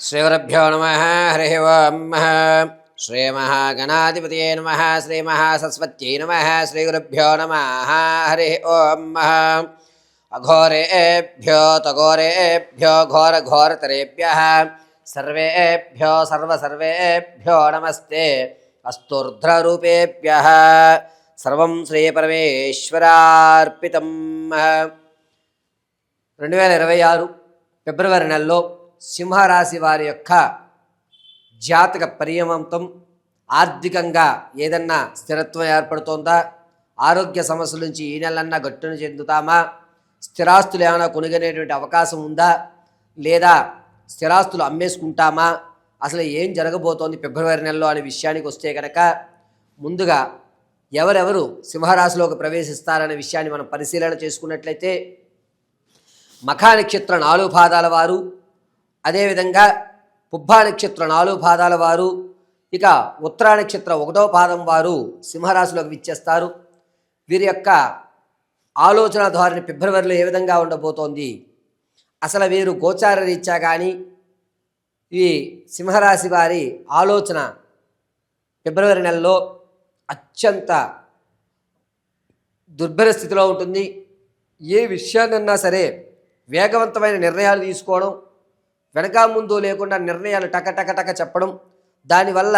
శ్రీగురుభ్యో నమః. హరి ఓం. శ్రీమహాగణాధిపతయే నమః. శ్రీమహాసరస్వత్యై నమః. శ్రీగురుభ్యో నమః. హరి ఓం. అఘోరేభ్యో తఘోరేభ్యో ఘోరఘోరతరేభ్యః సర్వేభ్యో సర్వసర్వేభ్యో నమస్తే అస్తూర్ధ్రరూపేభ్యః. సర్వం శ్రీపరమేశ్వరార్పితం. 2026 ఫిబ్రవరి నెలలో సింహరాశి వారి యొక్క జాతక పరియమంతం, ఆర్థికంగా ఏదన్నా స్థిరత్వం ఏర్పడుతోందా, ఆరోగ్య సమస్యల నుంచి ఈ నెలన్నా గట్టును చెందుతామా, స్థిరాస్తులు ఏమైనా కొనుగొనేటువంటి అవకాశం ఉందా, లేదా స్థిరాస్తులు అమ్మేసుకుంటామా, అసలు ఏం జరగబోతోంది ఫిబ్రవరి నెలలో అనే విషయానికి వస్తే కనుక, ముందుగా ఎవరెవరు సింహరాశిలోకి ప్రవేశిస్తారనే విషయాన్ని మనం పరిశీలన చేసుకున్నట్లయితే, మఖా నక్షత్ర 4 పాదాల వారు, అదేవిధంగా పుబ్బా నక్షత్ర 4 పాదాల వారు, ఇక ఉత్తరా నక్షత్ర 1వ పాదం వారు సింహరాశిలోకి విచ్చేస్తారు. వీరి యొక్క ఆలోచన ధోరణి ఫిబ్రవరిలో ఏ విధంగా ఉండబోతోంది, అసలు వీరు గోచార రీత్యా కానీ ఈ సింహరాశి వారి ఆలోచన ఫిబ్రవరి నెలలో అత్యంత దుర్భర స్థితిలో ఉంటుంది. ఏ విషయాన్నన్నా సరే వేగవంతమైన నిర్ణయాలు తీసుకోవడం, వెనక ముందు లేకుండా నిర్ణయాలు టక చెప్పడం, దానివల్ల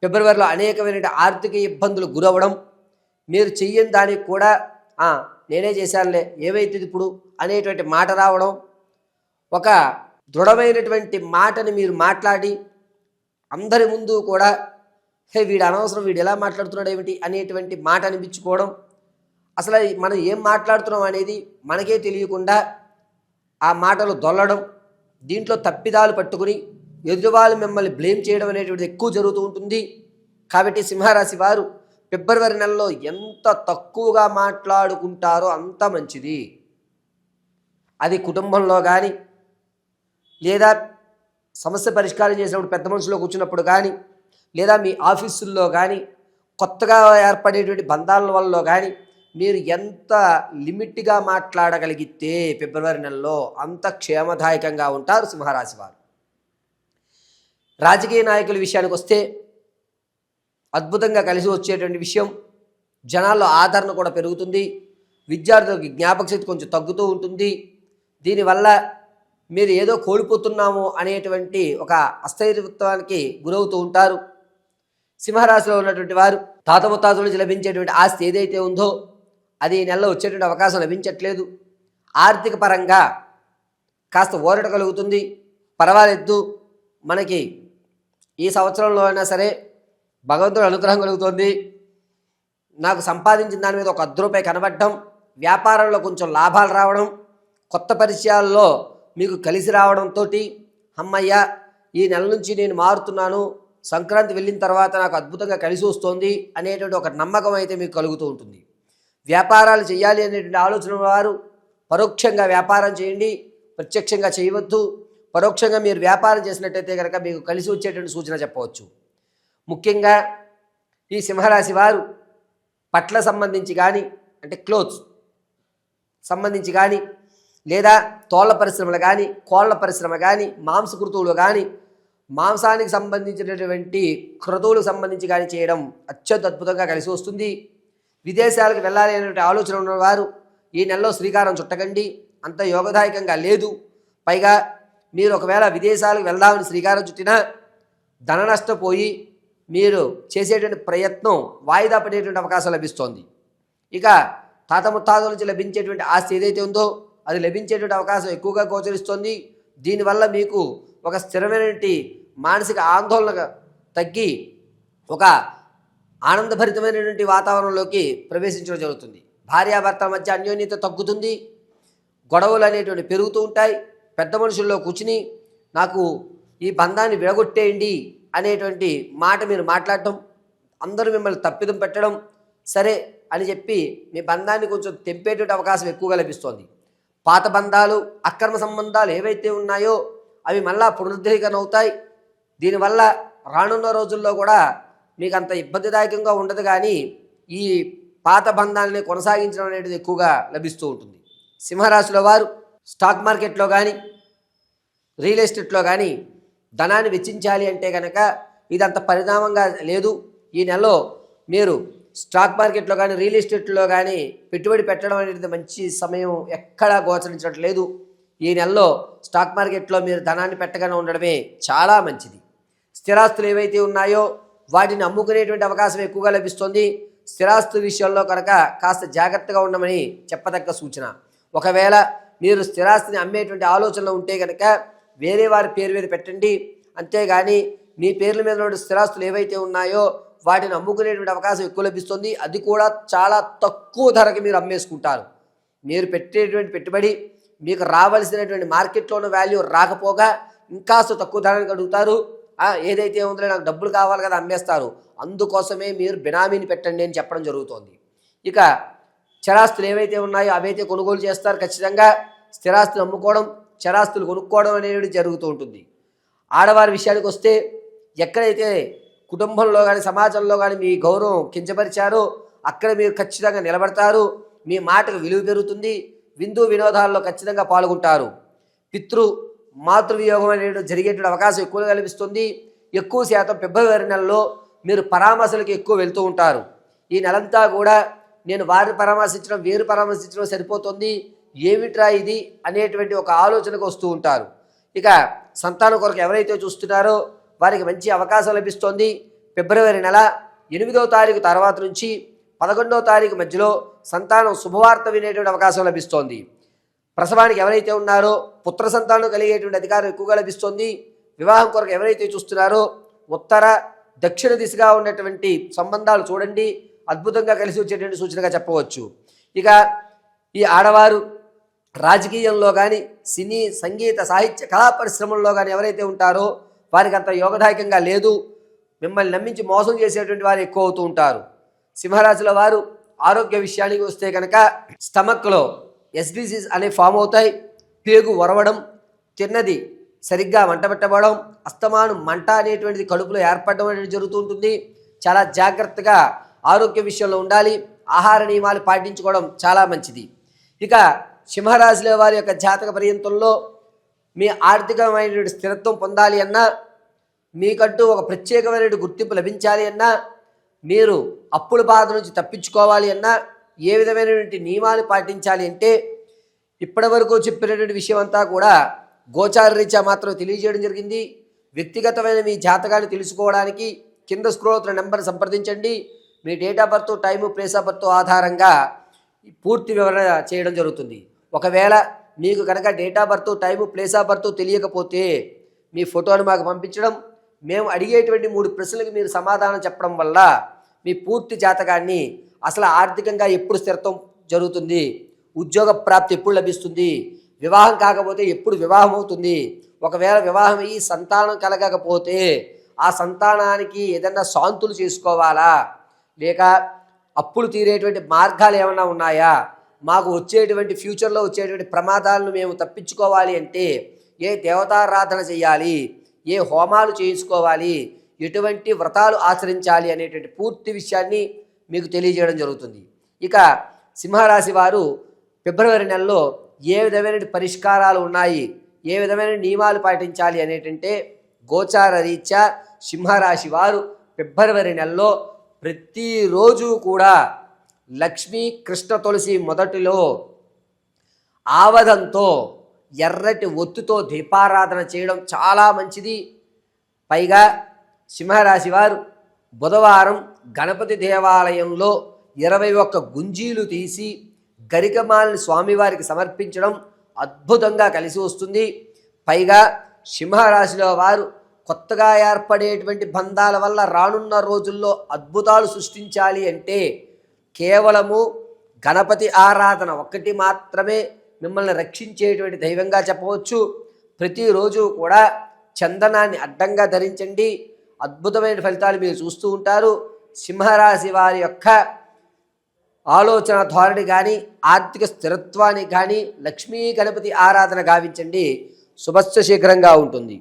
ఫిబ్రవరిలో అనేకమైన ఆర్థిక ఇబ్బందులు గురవడం, మీరు చెయ్యని దానికి కూడా నేనే చేశానులే ఏమైతుంది ఇప్పుడు అనేటువంటి మాట రావడం, ఒక దృఢమైనటువంటి మాటని మీరు మాట్లాడి అందరి ముందు కూడా వీడు అనవసరం, వీడు ఎలా మాట్లాడుతున్నాడు ఏమిటి అనేటువంటి మాట అనిపించుకోవడం, అసలు మనం ఏం మాట్లాడుతున్నాం అనేది మనకే తెలియకుండా ఆ మాటలు దొల్లడం, దీంట్లో తప్పిదాలు పట్టుకుని ఎదురువాళ్ళు మిమ్మల్ని బ్లేమ్ చేయడం అనేటువంటిది ఎక్కువ జరుగుతూ ఉంటుంది. కాబట్టి సింహరాశి వారు ఫిబ్రవరి నెలలో ఎంత తక్కువగా మాట్లాడుకుంటారో అంత మంచిది. అది కుటుంబంలో కానీ, లేదా సమస్య పరిష్కారం చేసినప్పుడు పెద్ద మనుషుల్లో కూర్చున్నప్పుడు కానీ, లేదా మీ ఆఫీసుల్లో కానీ, కొత్తగా ఏర్పడేటువంటి బంధాల వల్ల కానీ మీరు ఎంత లిమిట్గా మాట్లాడగలిగితే ఫిబ్రవరి నెలలో అంత క్షేమదాయకంగా ఉంటారు సింహరాశి వారు. రాజకీయ నాయకుల విషయానికి వస్తే అద్భుతంగా కలిసి వచ్చేటువంటి విషయం, జనాల్లో ఆదరణ కూడా పెరుగుతుంది. విద్యార్థులకు జ్ఞాపక శక్తి కొంచెం తగ్గుతూ ఉంటుంది. దీనివల్ల మీరు ఏదో కోల్పోతున్నాము అనేటువంటి ఒక అస్థైర్యత్వానికి గురవుతూ ఉంటారు. సింహరాశిలో ఉన్నటువంటి వారు తాత ముత్తాతల నుంచి లభించేటువంటి ఆస్తి ఏదైతే ఉందో అది ఈ నెలలో వచ్చేటువంటి అవకాశం లభించట్లేదు. ఆర్థిక పరంగా కాస్త ఊరట కలుగుతుంది. పర్వాలేదు, మనకి ఈ సంవత్సరంలో అయినా సరే భగవంతుడు అనుగ్రహం కలుగుతుంది. నాకు సంపాదించిన దాని మీద ఒక ₹10 కనబడటం, వ్యాపారంలో కొంచెం లాభాలు రావడం, కొత్త పరిచయాల్లో మీకు కలిసి రావడంతో అమ్మయ్య ఈ నెల నుంచి నేను మారుతున్నాను, సంక్రాంతి వెళ్ళిన తర్వాత నాకు అద్భుతంగా కలిసి వస్తుంది అనేటువంటి ఒక నమ్మకం అయితే మీకు కలుగుతూ ఉంటుంది. వ్యాపారాలు చేయాలి అనేటువంటి ఆలోచన వారు పరోక్షంగా వ్యాపారం చేయండి, ప్రత్యక్షంగా చేయవద్దు. పరోక్షంగా మీరు వ్యాపారం చేసినట్టయితే కనుక మీకు కలిసి వచ్చేటువంటి సూచన చెప్పవచ్చు. ముఖ్యంగా ఈ సింహరాశి వారు పట్ల సంబంధించి కానీ, అంటే క్లోత్స్ సంబంధించి కానీ, లేదా తోళ్ల పరిశ్రమలు కానీ, కోళ్ల పరిశ్రమ కానీ, మాంసకృతువులు కానీ, మాంసానికి సంబంధించినటువంటి క్రతువులకు సంబంధించి కానీ చేయడం అత్యంత అద్భుతంగా కలిసి వస్తుంది. విదేశాలకు వెళ్ళాలి అనేటువంటి ఆలోచన ఉన్నవారు ఈ నెలలో శ్రీకారం చుట్టకండి, అంత యోగదాయకంగా లేదు. పైగా మీరు ఒకవేళ విదేశాలకు వెళ్దామని శ్రీకారం చుట్టినా ధన నష్టపోయి మీరు చేసేటువంటి ప్రయత్నం వాయిదా పడేటువంటి అవకాశం లభిస్తోంది. ఇక తాత ముత్తాతల నుంచి లభించేటువంటి ఆస్తి ఏదైతే ఉందో అది లభించేటువంటి అవకాశం ఎక్కువగా గోచరిస్తోంది. దీనివల్ల మీకు ఒక స్థిరమైనటువంటి మానసిక ఆందోళన తగ్గి ఒక ఆనందభరితమైనటువంటి వాతావరణంలోకి ప్రవేశించడం జరుగుతుంది. భార్యాభర్తల మధ్య అన్యోన్యత తగ్గుతుంది, గొడవలు అనేటువంటి పెరుగుతూ ఉంటాయి. పెద్ద మనుషుల్లో కూర్చుని నాకు ఈ బంధాన్ని విడగొట్టేయండి అనేటువంటి మాట మీరు మాట్లాడటం, అందరూ మిమ్మల్ని తప్పిదం పెట్టడం, సరే అని చెప్పి మీ బంధాన్ని కొంచెం తెంపేటువంటి అవకాశం ఎక్కువగా లభిస్తోంది. పాత బంధాలు, అక్రమ సంబంధాలు ఏవైతే ఉన్నాయో అవి మళ్ళా పునరుద్ధరీకరణ అవుతాయి. దీనివల్ల రానున్న రోజుల్లో కూడా మీకు అంత ఇబ్బందిదాయకంగా ఉండదు, కానీ ఈ పాత బంధాలని కొనసాగించడం అనేది ఎక్కువగా లభిస్తూ ఉంటుంది. సింహరాశిలో వారు స్టాక్ మార్కెట్లో కానీ, రియల్ ఎస్టేట్లో కానీ ధనాన్ని వెచ్చించాలి అంటే కనుక ఇదంత పరిణామంగా లేదు. ఈ నెలలో మీరు స్టాక్ మార్కెట్లో కానీ రియల్ ఎస్టేట్లో కానీ పెట్టుబడి పెట్టడం అనేది మంచి సమయం ఎక్కడా గోచరించట్లేదు. ఈ నెలలో స్టాక్ మార్కెట్లో మీరు ధనాన్ని పెట్టగానే ఉండడమే చాలా మంచిది. స్థిరాస్తులు ఏవైతే ఉన్నాయో వాటిని అమ్ముకునేటువంటి అవకాశం ఎక్కువగా లభిస్తుంది. స్థిరాస్తుల విషయంలో కనుక కాస్త జాగ్రత్తగా ఉండమని చెప్పదగ్గ సూచన. ఒకవేళ మీరు స్థిరాస్తిని అమ్మేటువంటి ఆలోచనలో ఉంటే కనుక వేరే వారి పేరు మీద పెట్టండి. అంతేగాని మీ పేర్ల మీద ఉన్న స్థిరాస్తులు ఏవైతే ఉన్నాయో వాటిని అమ్ముకునేటువంటి అవకాశం ఎక్కువ లభిస్తుంది. అది కూడా చాలా తక్కువ ధరకి మీరు అమ్మేసుకుంటారు. మీరు పెట్టేటువంటి పెట్టుబడి మీకు రావాల్సినటువంటి మార్కెట్లో ఉన్న వాల్యూ రాకపోగా ఇంకాస్త తక్కువ ధరకి అడుగుతారు. ఏదైతే ఉందో నాకు డబ్బులు కావాలి కదా అమ్మేస్తారు. అందుకోసమే మీరు బినామీని పెట్టండి అని చెప్పడం జరుగుతోంది. ఇక చరాస్తులు ఏవైతే ఉన్నాయో అవైతే కొనుగోలు చేస్తారు. ఖచ్చితంగా స్థిరాస్తులు అమ్ముకోవడం, చరాస్తులు కొనుక్కోవడం అనేది జరుగుతూ ఉంటుంది. ఆడవారి విషయానికి వస్తే ఎక్కడైతే కుటుంబంలో కానీ సమాజంలో కానీ మీ గౌరవం కించపరిచారో అక్కడ మీరు ఖచ్చితంగా నిలబడతారు. మీ మాటకు విలువ పెరుగుతుంది. విందు వినోదాల్లో ఖచ్చితంగా పాల్గొంటారు. పితృ మాతృవియోగం అనేది జరిగేటువంటి అవకాశం ఎక్కువగా కనిపిస్తుంది. ఎక్కువ శాతం ఫిబ్రవరి నెలలో మీరు పరామర్శలకు ఎక్కువ వెళ్తూ ఉంటారు. ఈ నెలంతా కూడా నేను వారిని పరామర్శించడం వీరు పరామర్శించడం సరిపోతుంది, ఏమిట్రా ఇది అనేటువంటి ఒక ఆలోచనకు వస్తూ ఉంటారు. ఇక సంతానం కొరకు ఎవరైతే చూస్తున్నారో వారికి మంచి అవకాశం లభిస్తోంది. ఫిబ్రవరి నెల 8వ తారీఖు తర్వాత నుంచి 11వ తారీఖు మధ్యలో సంతానం శుభవార్త వినేటువంటి అవకాశం లభిస్తోంది. ప్రసవానికి ఎవరైతే ఉన్నారో పుత్ర సంతానం కలిగేటువంటి అధికారం ఎక్కువగా లభిస్తోంది. వివాహం కొరకు ఎవరైతే చూస్తున్నారో ఉత్తర దక్షిణ దిశగా ఉన్నటువంటి సంబంధాలు చూడండి, అద్భుతంగా కలిసి వచ్చేటువంటి సూచనగా చెప్పవచ్చు. ఇక ఈ ఆడవారు రాజకీయంలో కానీ సినీ సంగీత సాహిత్య కళా పరిశ్రమల్లో కానీ ఎవరైతే ఉంటారో వారికి అంత యోగదాయకంగా లేదు. మిమ్మల్ని నమ్మించి మోసం చేసేటువంటి వారు ఎక్కువ అవుతూ ఉంటారు. సింహరాశుల వారు ఆరోగ్య విషయానికి వస్తే కనుక స్టమక్లో ఎస్బీసీస్ అనేవి ఫామ్ అవుతాయి. పేగు వరవడం, తిన్నది సరిగ్గా వంట పెట్టబడడం, అస్తమానం మంట అనేటువంటిది కడుపులో ఏర్పడడం అనేది జరుగుతూ ఉంటుంది. చాలా జాగ్రత్తగా ఆరోగ్య విషయంలో ఉండాలి. ఆహార నియమాలు పాటించుకోవడం చాలా మంచిది. ఇక సింహరాశిలో వారి యొక్క జాతక పర్యంతంలో మీ ఆర్థికమైనటువంటి స్థిరత్వం పొందాలి అన్నా, మీకంటూ ఒక ప్రత్యేకమైన గుర్తింపు లభించాలి అన్నా, మీరు అప్పుల బాధ నుంచి తప్పించుకోవాలి అన్నా ఏ విధమైనటువంటి నియమాలు పాటించాలి అంటే ఇప్పటి వరకు చెప్పినటువంటి విషయం అంతా కూడా గోచార రీత్యా మాత్రం తెలియజేయడం జరిగింది. వ్యక్తిగతమైన మీ జాతకాన్ని తెలుసుకోవడానికి కింద స్క్రోల్ అవుతున్న నెంబర్ సంప్రదించండి. మీ date of birth, time, place of birth ఆధారంగా పూర్తి వివరణ చేయడం జరుగుతుంది. ఒకవేళ మీకు కనుక date of birth, time, place of birth తెలియకపోతే మీ ఫోటోను మాకు పంపించడం, మేము అడిగేటువంటి 3 ప్రశ్నలకు మీరు సమాధానం చెప్పడం వల్ల మీ పూర్తి జాతకాన్ని, అసలు ఆర్థికంగా ఎప్పుడు స్థిరత్వం జరుగుతుంది, ఉద్యోగ ప్రాప్తి ఎప్పుడు లభిస్తుంది, వివాహం కాకపోతే ఎప్పుడు వివాహం అవుతుంది, ఒకవేళ వివాహం అయ్యి సంతానం కలగకపోతే ఆ సంతానానికి ఏదన్నా శాంతులు చేసుకోవాలా, లేక అప్పులు తీరేటువంటి మార్గాలు ఏమైనా ఉన్నాయా, మాకు వచ్చేటువంటి ఫ్యూచర్లో వచ్చేటువంటి ప్రమాదాలను మేము తప్పించుకోవాలి అంటే ఏ దేవతారాధన చేయాలి, ఏ హోమాలు చేయించుకోవాలి, ఎటువంటి వ్రతాలు ఆచరించాలి అనేటువంటి పూర్తి విషయాన్ని మీకు తెలియజేయడం జరుగుతుంది. ఇక సింహరాశి వారు ఫిబ్రవరి నెలలో ఏ విధమైన పరిష్కారాలు ఉన్నాయి, ఏ విధమైన నియమాలు పాటించాలి అనేటంటే గోచార రీత్యా సింహరాశి వారు ఫిబ్రవరి నెలలో ప్రతిరోజు కూడా లక్ష్మీ కృష్ణ తులసి మొదటిలో ఆవదంతో ఎర్రటి ఒత్తుతో దీపారాధన చేయడం చాలా మంచిది. పైగా సింహరాశి వారు బుధవారం గణపతి దేవాలయంలో 21 గుంజీలు తీసి గరికమాలని స్వామివారికి సమర్పించడం అద్భుతంగా కలిసి వస్తుంది. పైగా సింహరాశిలో వారు కొత్తగా ఏర్పడేటువంటి బంధాల వల్ల రానున్న రోజుల్లో అద్భుతాలు సృష్టించాలి అంటే కేవలము గణపతి ఆరాధన ఒక్కటి మాత్రమే మిమ్మల్ని రక్షించేటువంటి దైవంగా చెప్పవచ్చు. ప్రతిరోజు కూడా చందనాన్ని అడ్డంగా ధరించండి, అద్భుతమైన ఫలితాలు మీరు చూస్తూ ఉంటారు. సింహరాశి వారి యొక్క ఆలోచన ధోరణి కానీ ఆర్థిక స్థిరత్వాన్ని కానీ లక్ష్మీ గణపతి ఆరాధన గావించండి, శుభస్య శీఘ్రంగా ఉంటుంది.